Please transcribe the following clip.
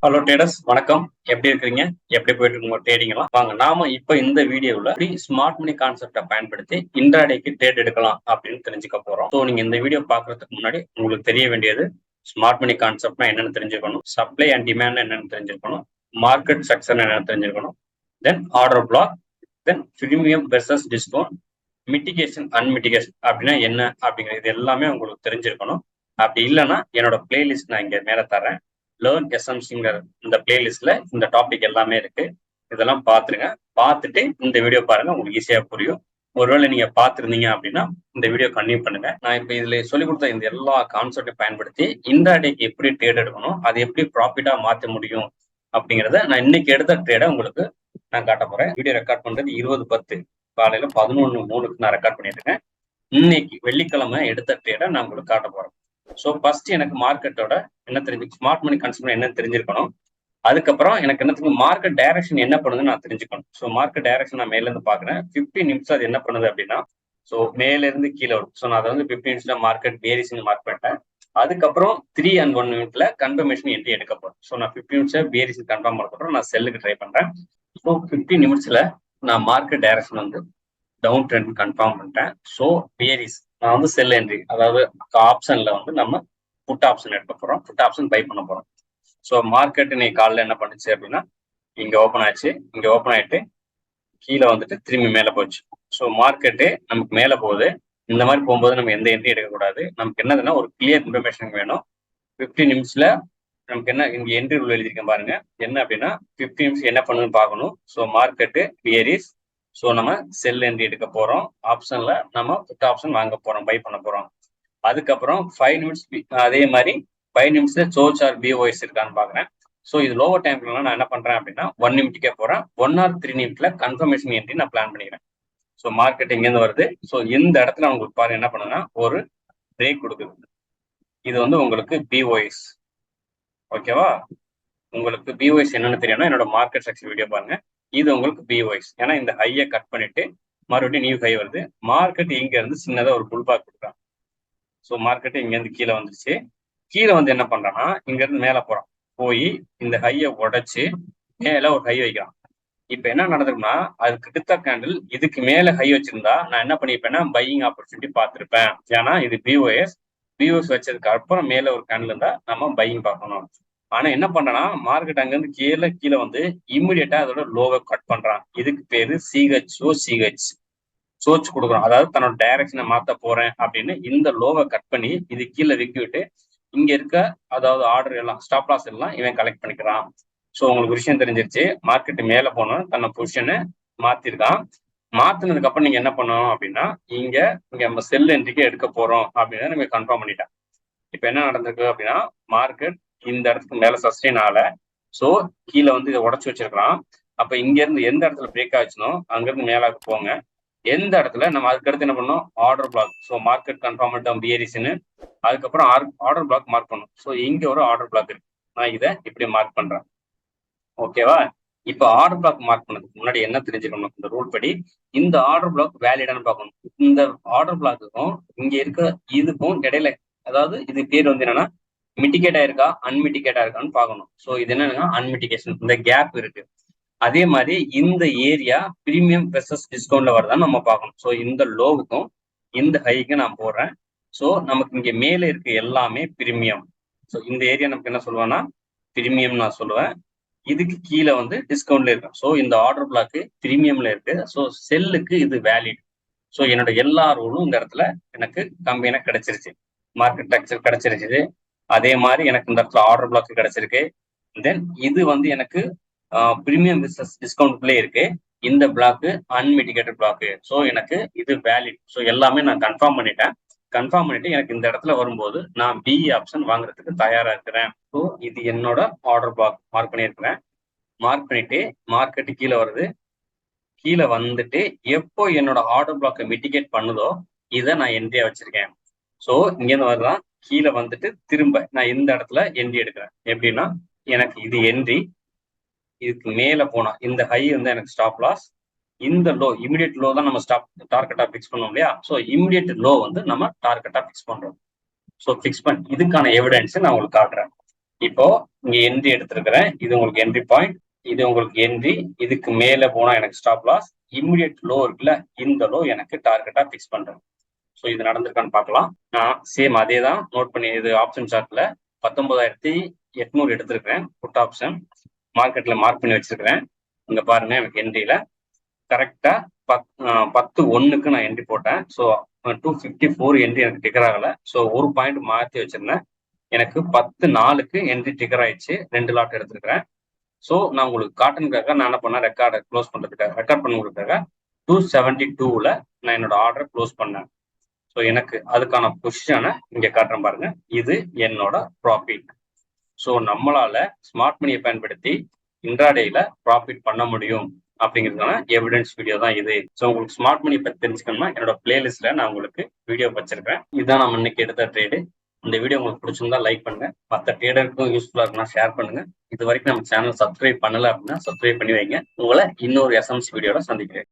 Hello traders, வணக்கம். எப்படி இருக்கீங்க? எப்படி போயிட்டு இருக்கு உங்க ட்ரேடிங் எல்லாம்? வாங்க நாம இப்ப இந்த வீடியோல ஸ்மார்ட் மணி கான்செப்டை பயன்படுத்தி இன்ட்ராடேக்கு ட்ரேட் எடுக்கலாம் அப்படின்னு தெரிஞ்சுக்க போறோம். ஸோ நீங்க இந்த வீடியோ பாக்குறதுக்கு முன்னாடி உங்களுக்கு தெரிய வேண்டியது ஸ்மார்ட் மணி கான்செப்ட்னா என்னன்னு தெரிஞ்சுக்கணும், சப்ளை அண்ட் டிமாண்ட் என்னன்னு தெரிஞ்சுக்கணும், மார்க்கெட் ஸ்ட்ரக்சர் என்னன்னு தெரிஞ்சுக்கணும், தென் ஆர்டர் பிளாக், தென் பிரீமியம் வெர்சஸ் டிஸ்கவுண்ட், மிட்டிகேஷன் அன்மிட்டிகேஷன் அப்படின்னா என்ன அப்படிங்கிறது இது எல்லாமே உங்களுக்கு தெரிஞ்சிருக்கணும். அப்படி இல்லைன்னா என்னோட பிளேலிஸ்ட் நான் இங்க மேல தரேன். லேர்ன் எஸ்எம்சிங்கிற இந்த பிளேலிஸ்ட்ல இந்த டாபிக் எல்லாமே இருக்கு. இதெல்லாம் பார்த்துருங்க. பார்த்துட்டு இந்த வீடியோ பாருங்க, உங்களுக்கு ஈஸியா புரியும். ஒருவேளை நீங்க பார்த்துருந்தீங்க அப்படின்னா இந்த வீடியோ கண்டினியூ பண்ணுங்க. நான் இப்ப இதுல சொல்லிக் கொடுத்த இந்த எல்லா கான்செப்டையும் பயன்படுத்தி இன்ட்ராடேக்கு எப்படி ட்ரேட் எடுக்கணும், அதை எப்படி ப்ராஃபிட்டா மாற்ற முடியும் அப்படிங்கிறத நான் இன்னைக்கு எடுத்த ட்ரேடை உங்களுக்கு நான் காட்ட போறேன். வீடியோ ரெக்கார்ட் பண்றது 20/10 காலையில 11:03 நான் ரெக்கார்ட் பண்ணிட்டு இருக்கேன். இன்னைக்கு வெள்ளிக்கிழமை எடுத்த ட்ரேடை நான் உங்களுக்கு காட்ட போறேன். ஸோ ஃபர்ஸ்ட் எனக்கு மார்க்கெட்டோட என்ன தெரிஞ்சு ஸ்மார்ட் மணி கான்செப்ட் என்ன தெரிஞ்சிருக்கணும். அதுக்கப்புறம் எனக்கு என்ன தெரியும், மார்க்கெட் டைரக்ஷன் என்ன பண்ணுதுன்னு நான் தெரிஞ்சுக்கணும். ஸோ மார்க்கெட் டைரக்ஷன் நான் மேல இருந்து பாக்குறேன். 15 நிமிஷம் அது என்ன பண்ணுது அப்படின்னா, ஸோ மேல இருந்து கீழே வரும். ஸோ நான் அதை வந்து 15 நிமிஷத்துல மார்க்கெட் பேரிஸ்ன்னு மார்க் பண்ணிட்டேன். அதுக்கப்புறம் 3 and 1 மினிட்ல கன்ஃபர்மேஷன் என்ட்ரி எடுக்க போறேன். ஸோ நான் 15 நிமிஷம் பேரிஸ் கன்ஃபார்ம் பண்ணதுக்கப்புறம் நான் செல்லுக்கு ட்ரை பண்றேன். ஸோ 15 நிமிஷத்துல நான் மார்க்கெட் டைரக்ஷன் வந்து டவுன் ட்ரெண்ட் கன்ஃபார்ம் பண்ணிட்டேன். ஸோ பேரிஸ் நான் வந்து செல் என்ட்ரி, அதாவது ஆப்ஷன்ல வந்து நம்ம புட் ஆப்ஷன் எடுக்க போறோம், புட் ஆப்ஷன் பை பண்ண போறோம். ஸோ மார்க்கெட் இன்னைக்கு காலைல என்ன பண்ணுச்சு அப்படின்னா, இங்க ஓப்பன் ஆச்சு, இங்க ஓப்பன் ஆயிட்டு கீழே வந்துட்டு திரும்பி மேல போச்சு. ஸோ மார்க்கெட்டு நமக்கு மேல போகுது. இந்த மாதிரி போகும்போது நம்ம எந்த என்ட்ரி எடுக்கக்கூடாது. நமக்கு என்னதுன்னா ஒரு கிளியர் இன்ஃபர்மேஷன் வேணும். 15 நிமிஷத்துல நமக்கு என்ன இங்க என்ட்ரி ரூல் எழுதியிருக்கேன் பாருங்க. என்ன அப்படின்னா 15 நிமிஷம் என்ன பண்ணுன்னு பார்க்கணும். ஸோ மார்க்கெட்டு பேரிஸ், ஸோ நம்ம செல் என்ட்ரி எடுக்க போறோம். ஆப்ஷன்ல நம்ம புட் ஆப்ஷன் வாங்க போறோம், பை பண்ண போறோம். அதுக்கப்புறம் 5 நிமிட்ஸ் அதே மாதிரி 5 நிமிஷத்துல சோச் ஆர் பிஓஎஸ் இருக்கான்னு பாக்குறேன். ஸோ இது லோவர் டைம்ல நான் என்ன பண்றேன் அப்படின்னா 1 நிமிட்டுக்கே போறேன். 1 or 3 நிமிட்ல கன்ஃபர்மேஷன் என்ட்ரி நான் பிளான் பண்ணிக்கிறேன். ஸோ மார்க்கெட் இங்கேருந்து வருது. ஸோ இந்த இடத்துல உங்களுக்கு பாருங்க என்ன பண்ணுன்னா ஒரு பிரேக் கொடுக்குது. இது வந்து உங்களுக்கு பிஓஎஸ். ஓகேவா? உங்களுக்கு பிஓஎஸ் என்னன்னு தெரியும்னா என்னோட மார்க்கெட் செக்ஷன் வீடியோ பாருங்க. இது உங்களுக்கு பிஓஎஸ். ஏன்னா இந்த ஹையை கட் பண்ணிட்டு மறுபடியும் நியூ ஹை வருது. மார்க்கெட் இங்க இருந்து சின்னதா ஒரு புல் பேக் கொடுக்குறான். ஸோ மார்க்கெட் இங்க இருந்து கீழே வந்துருச்சு. கீழே வந்து என்ன பண்றான்னா இங்க இருந்து மேல போறான், போய் இந்த ஹையை உடைச்சு மேல ஒரு ஹை வைக்கிறான். இப்ப என்ன நடந்திருக்குன்னா அதுக்கு அடுத்த கேண்டில் இதுக்கு மேல ஹை வச்சிருந்தா நான் என்ன பண்ணிருப்பேன்னா பையிங் ஆப்பர்ச்சுனிட்டி பார்த்திருப்பேன். ஏன்னா இது பிஓஎஸ் வச்சதுக்கு அப்புறம் மேல ஒரு கேண்டில் இருந்தா நம்ம பையிங் பார்க்கணும். ஆனா என்ன பண்றேன்னா மார்க்கெட் அங்க இருந்து கீழே வந்து இம்மிடியட்டா அதோட லோவை கட் பண்றான். இதுக்கு பேரு சிஹெச் சோச் கொடுக்குறோம். அதாவது தன்னோட டைரக்ஷனை மாத்த போறேன் அப்படின்னு இந்த லோவை கட் பண்ணி இது கீழே விக்கி விட்டு இங்க இருக்க அதாவது ஆர்டர் எல்லாம் ஸ்டாப் லாஸ் எல்லாம் இவன் கலெக்ட் பண்ணிக்கிறான். ஸோ உங்களுக்கு விஷயம் தெரிஞ்சிருச்சு. மார்க்கெட் மேல போனோம், தன்னை பொசிஷனை மாத்திருக்கான். மாத்தினதுக்கு அப்புறம் நீங்க என்ன பண்ணணும் அப்படின்னா இங்க நம்ம செல் என்ட்ரிக்கு எடுக்க போறோம் அப்படின்னு நம்ம கன்ஃபார்ம் பண்ணிட்டேன். இப்ப என்ன நடந்திருக்கு அப்படின்னா மார்க்கெட் இந்த இடத்துக்கு மேல சஸ்டெயின் ஆகல. ஸோ கீழே வந்து இதை உடச்சு வச்சிருக்கலாம். அப்ப இங்க இருந்து எந்த இடத்துல பிரேக் ஆச்சுனோ அங்க இருந்து மேலாக்கு போங்க. எந்த இடத்துல நம்ம அதுக்கடுத்து என்ன பண்ணோம், order black. So market confirm பண்ணிட்டோம் பியரிஸ்ன்னு. அதுக்கப்புறம் ஆர்டர் பிளாக் மார்க் பண்ணும். ஸோ இங்க ஒரு ஆர்டர் பிளாக் இருக்கு, நான் இதை இப்படி மார்க் பண்றேன். ஓகேவா? இப்போ ஆர்டர் பிளாக் மார்க் பண்ணதுக்கு முன்னாடி என்ன தெரிஞ்சுக்கணும், இந்த ரூல் படி இந்த ஆர்டர் பிளாக் வேலிடான்னு பார்க்கணும். இந்த ஆர்டர் பிளாக்குக்கும் இங்க இருக்க இதுக்கும் இடையில, அதாவது இது பேர் வந்து என்னன்னா மிட்டிகேட் ஆயிருக்கா அன்மிட்டிகேட் ஆயிருக்கான்னு பார்க்கணும். ஸோ இது என்னன்னா அன்மிட்டிகேஷன், இந்த கேப் இருக்கு. அதே மாதிரி இந்த ஏரியா பிரீமியம் வெர்சஸ் டிஸ்கவுண்ட்ல வருதான்னு நம்ம பார்க்கணும். ஸோ இந்த லோவுக்கும் இந்த ஹைக்கும் நான் போடுறேன். ஸோ நமக்கு இங்க மேல இருக்க எல்லாமே பிரீமியம். ஸோ இந்த ஏரியா நமக்கு என்ன சொல்லுவேன்னா பிரீமியம் நான் சொல்லுவேன். இதுக்கு கீழே வந்து டிஸ்கவுண்ட்ல இருக்கு. ஸோ இந்த ஆர்டர் பிளாக் பிரீமியம்ல இருக்கு. ஸோ செல்லுக்கு இது வேலிட். ஸோ என்னோட எல்லா ரூலும் இந்த இடத்துல எனக்கு கம்பெனியா கிடைச்சிருச்சு, மார்க்கெட் ஸ்ட்ரக்சர் கிடைச்சிருச்சு. அதே மாதிரி எனக்கு இந்த இடத்துல ஆர்டர் பிளாக் கிடைச்சிருக்கு. தென் இது வந்து எனக்கு பிரீமியம் பிசினஸ் டிஸ்கவுண்ட்லேயே இருக்கு. இந்த பிளாக் அன்மிட்டிகேட்டட் பிளாக். ஸோ எனக்கு இது வேலிட். ஸோ எல்லாமே நான் கன்ஃபார்ம் பண்ணிட்டேன். கன்ஃபார்ம் பண்ணிட்டு எனக்கு இந்த இடத்துல வரும்போது நான் பி ஆப்ஷன் வாங்குறதுக்கு தயாரா இருக்கிறேன். ஸோ இது என்னோட ஆர்டர் பிளாக் மார்க் பண்ணியிருக்கிறேன். மார்க் பண்ணிட்டு மார்க்கெட்டு கீழே வருது. கீழே வந்துட்டு எப்போ என்னோட ஆர்டர் பிளாக்கை மிட்டிகேட் பண்ணுதோ இதை நான் என்ட்ரியா வச்சிருக்கேன். ஸோ இங்கேருந்து வரலாம் கீழே வந்துட்டு திரும்ப நான் இந்த இடத்துல என்ட்ரி எடுக்கிறேன். எப்படின்னா எனக்கு இது என்ட்ரி, இதுக்கு மேல போனா இந்த ஹை வந்து எனக்கு ஸ்டாப் லாஸ். இந்த லோ இமிடியட் லோ தான் நம்ம ஸ்டாப் டார்கெட்டா பிக்ஸ் பண்ணோம் இல்லையா? ஸோ இமிடியட் லோ வந்து நம்ம டார்கெட்டா பிக்ஸ் பண்றோம். ஸோ பிக்ஸ் பண்ணி இதுக்கான எவிடன்ஸ் நான் உங்களுக்கு காட்டுறேன். இப்போ இங்க என்ட்ரி எடுத்திருக்கிறேன். இது உங்களுக்கு என்ட்ரி பாயிண்ட், இது உங்களுக்கு என்ட்ரி. இதுக்கு மேல போனா எனக்கு ஸ்டாப் லாஸ். இம்மிடியட் லோ இருக்குல்ல, இந்த லோ எனக்கு டார்கெட்டா பிக்ஸ் பண்றேன். ஸோ இது நடந்திருக்கான்னு பார்க்கலாம். நான் சேம் அதே தான் நோட் பண்ணி, இது ஆப்ஷன் சார்ட்ல 19,800 எடுத்திருக்கிறேன் புட் ஆப்ஷன். மார்க்கெட்ல மார்க் பண்ணி வச்சிருக்கிறேன். இங்க பாருங்க, எனக்கு என்ட்ரியில கரெக்டா 10:1க்கு நான் என்ட்ரி போட்டேன். ஸோ 254 என்ட்ரி எனக்கு டிக்கர் ஆகல. ஸோ ஒரு பாயிண்ட் மாற்றி வச்சிருந்தேன். எனக்கு 10:4க்கு என்ட்ரி டிக்கர் ஆயிடுச்சு. 2 லாட் எடுத்துருக்கிறேன். ஸோ நான் உங்களுக்கு காட்டனுக்காக நான் என்ன பண்ணேன், ரெக்கார்டை க்ளோஸ் பண்றதுக்காக, ரெக்கார்ட் பண்ணுறதுக்காக 272ல நான் என்னோட ஆர்டரை க்ளோஸ் பண்ணேன். ஸோ எனக்கு அதுக்கான பொசிஷனை இங்க காட்டுறேன் பாருங்க. இது என்னோட ப்ராஃபிட். ஸோ நம்மளால ஸ்மார்ட் மணியை பயன்படுத்தி இன்ட்ராடேல ப்ராஃபிட் பண்ண முடியும் அப்படிங்கிறதுக்கான எவிடன்ஸ் வீடியோ தான் இது. ஸோ உங்களுக்கு ஸ்மார்ட் மணி பத்தி தெரிஞ்சுக்கணும்னா என்னோட பிளேலிஸ்ட்ல நான் உங்களுக்கு வீடியோ வச்சிருக்கேன். இதுதான் நம்ம இன்னைக்கு எடுத்த ட்ரேடு. இந்த வீடியோ உங்களுக்கு பிடிச்சிருந்தா லைக் பண்ணுங்க, மற்ற ட்ரேடருக்கும் யூஸ்ஃபுல்லா இருக்குன்னா ஷேர் பண்ணுங்க. இது வரைக்கும் நம்ம சேனல் சப்ஸ்கிரைப் பண்ணல அப்படின்னா சப்ஸ்கிரைப் பண்ணி வைங்க. உங்களை இன்னொரு எஸ்எம்சி வீடியோல சந்திக்கிறேன்.